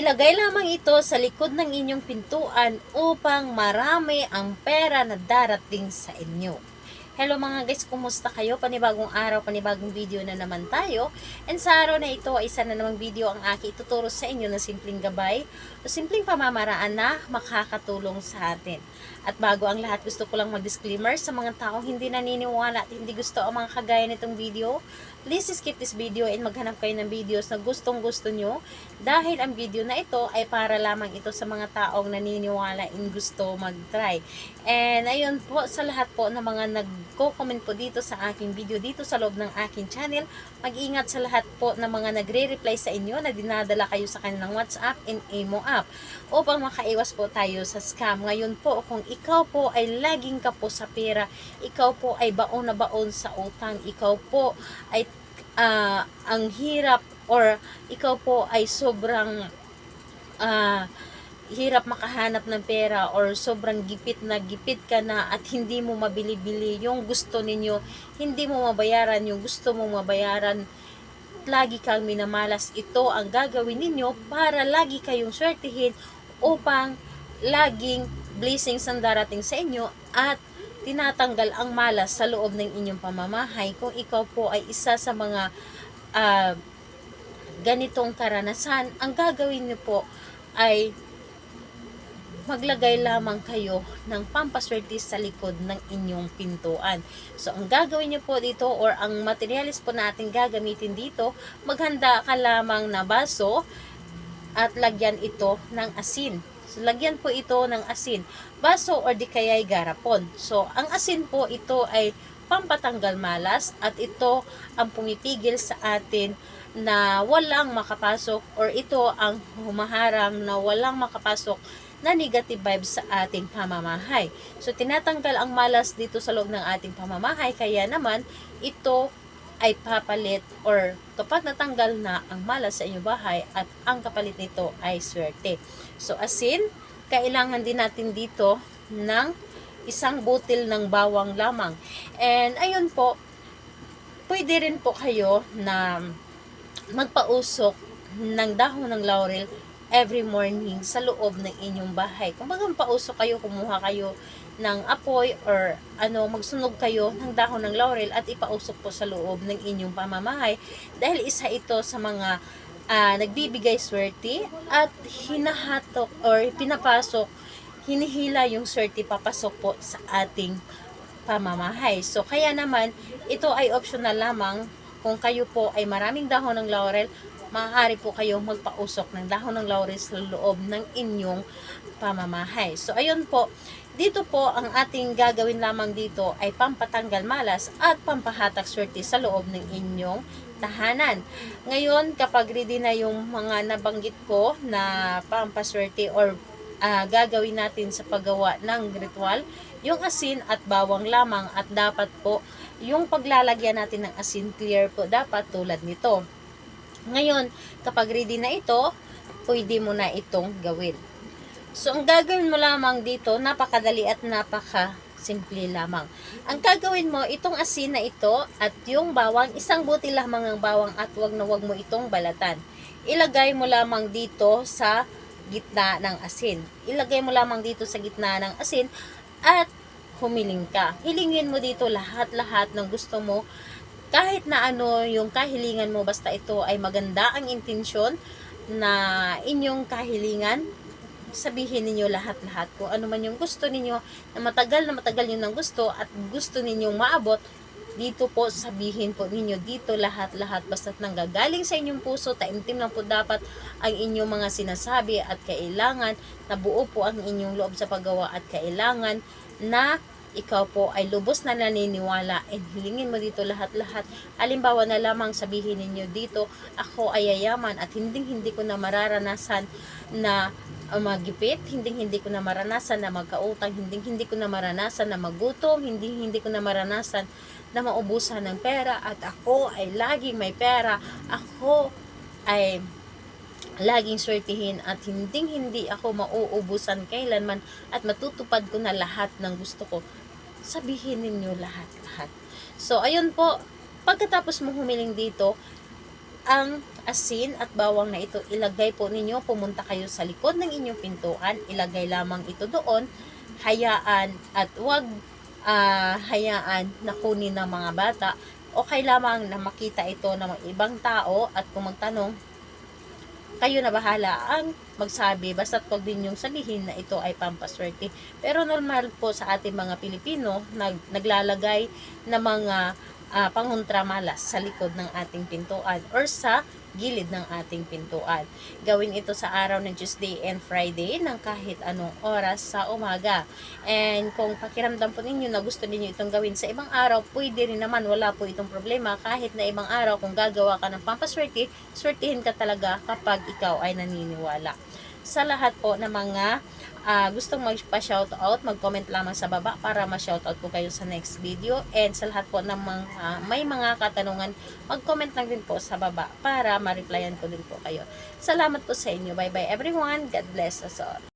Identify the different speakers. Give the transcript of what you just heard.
Speaker 1: Ilagay lamang ito sa likod ng inyong pintuan upang marami ang pera na darating sa inyo. Hello mga guys, kumusta kayo? Panibagong araw, panibagong video na naman tayo. And sa araw na ito, isa na namang video ang aking ituturo sa inyo na simpleng gabay o simpleng pamamaraan na makakatulong sa atin. At bago ang lahat, gusto ko lang mag-disclaimer sa mga taong hindi naniniwala at hindi gusto ang mga kagaya nitong video. Please skip this video and maghanap kayo ng videos na gustong gusto nyo dahil ang video na ito ay para lamang ito sa mga taong naniniwala and gusto mag-try. And ayun po sa lahat po ng mga nagko-comment po dito sa aking video dito sa loob ng aking channel, mag-ingat sa lahat po ng mga nagre-reply sa inyo na dinadala kayo sa kanilang WhatsApp and Imo app upang makaiwas po tayo sa scam. Ngayon po, kung ikaw po ay laging ka po sa pera, ikaw po ay baon na baon sa utang, ikaw po ay ang hirap or ikaw po ay sobrang hirap makahanap ng pera or sobrang gipit ka na at hindi mo mabili-bili yung gusto ninyo, hindi mo mabayaran yung gusto mo mabayaran, lagi kang minamalas, ito ang gagawin ninyo para lagi kayong swertihin upang laging blessings ang darating sa inyo at tinatanggal ang malas sa loob ng inyong pamamahay. Kung ikaw po ay isa sa mga ganitong karanasan, ang gagawin niyo po ay maglagay lamang kayo ng pampaswerte sa likod ng inyong pintuan. So, ang gagawin niyo po dito or ang materialis po natin gagamitin dito, maghanda ka lamang na baso at lagyan ito ng asin. So, lagyan po ito ng asin. Baso or di kaya'y garapon. So, ang asin po ito ay pampatanggal malas at ito ang pumipigil sa atin na walang makapasok or ito ang humaharang na walang makapasok na negative vibes sa ating pamamahay. So, tinatanggal ang malas dito sa loob ng ating pamamahay. Kaya naman, ito ay papalit or kapag natanggal na ang malas sa inyong bahay at ang kapalit nito ay swerte. So, asin, kailangan din natin dito ng isang butil ng bawang lamang. And ayun po, pwede rin po kayo na magpausok ng dahon ng laurel every morning sa loob ng inyong bahay. Kung bagang pausok kayo, kumuha kayo ng apoy or magsunog kayo ng dahon ng laurel at ipausok po sa loob ng inyong pamamahay dahil isa ito sa mga nagbibigay swerte at hinahatok or pinapasok, hinihila yung swerte papasok po sa ating pamamahay. So, kaya naman, ito ay optional lamang. Kung kayo po ay maraming dahon ng laurel, maaari po kayong magpausok ng dahon ng laurel sa loob ng inyong pamamahay. So, ayun po. Dito po, ang ating gagawin lamang dito ay pampatanggal malas at pampahatak swerte sa loob ng inyong tahanan. Ngayon, kapag ready na yung mga nabanggit ko na pampaswerte or gagawin natin sa paggawa ng ritual, yung asin at bawang lamang at dapat po yung paglalagyan natin ng asin clear po dapat tulad nito. Ngayon, kapag ready na ito, pwede mo na itong gawin. So, ang gagawin mo lamang dito, napakadali at napaka-simple lamang. Ang gagawin mo, itong asin na ito at yung bawang, isang butil lamang ng bawang at wag na wag mo itong balatan. Ilagay mo lamang dito sa gitna ng asin. Ilagay mo lamang dito sa gitna ng asin at humiling ka. Hilingin mo dito lahat-lahat ng gusto mo. Kahit na yung kahilingan mo, basta ito ay maganda ang intensyon na inyong kahilingan, sabihin ninyo lahat-lahat kung ano man yung gusto ninyo na matagal nyo ng gusto at gusto ninyong maabot, dito po sabihin po ninyo dito lahat-lahat basta't nanggagaling sa inyong puso, taimtim lang po dapat ang inyong mga sinasabi at kailangan na buo po ang inyong loob sa paggawa at kailangan na ikaw po ay lubos na naniniwala and hilingin mo dito lahat-lahat. Halimbawa na lamang sabihin ninyo dito, ako ay yayaman at hindi ko na mararanasan na magipit, hindi ko na maranasan na magkautang, hindi ko na maranasan na magutom, hindi ko na maranasan na maubusan ng pera at ako ay laging may pera, ako ay laging swertihin at hindi ako mauubusan kailanman at matutupad ko na lahat ng gusto ko. Sabihin ninyo lahat-lahat. So, ayun po, pagkatapos mo humiling dito, ang asin at bawang na ito, ilagay po ninyo, pumunta kayo sa likod ng inyong pintuan, ilagay lamang ito doon, hayaan at wag hayaan na kunin ng mga bata, okay lamang na makita ito ng mga ibang tao at kung magtanong, kayo na bahala ang magsabi, basta't wag din yung sabihin na ito ay pampaswerte. Pero normal po sa ating mga Pilipino, naglalagay ng mga pangontramalas sa likod ng ating pintuan or sa gilid ng ating pintuan. Gawin ito sa araw ng Tuesday and Friday ng kahit anong oras sa umaga. And kung pakiramdam po ninyo na gusto niyo itong gawin sa ibang araw, pwede rin naman, wala po itong problema. Kahit na ibang araw, kung gagawa ka ng pampaswerte, swertihin ka talaga kapag ikaw ay naniniwala. Sa lahat po ng mga gustong magpa-shoutout, mag-comment lamang sa baba para ma-shoutout ko kayo sa next video. And sa lahat po ng may mga katanungan, mag-comment lang din po sa baba para ma-replyan ko din po kayo. Salamat po sa inyo. Bye bye everyone. God bless us all.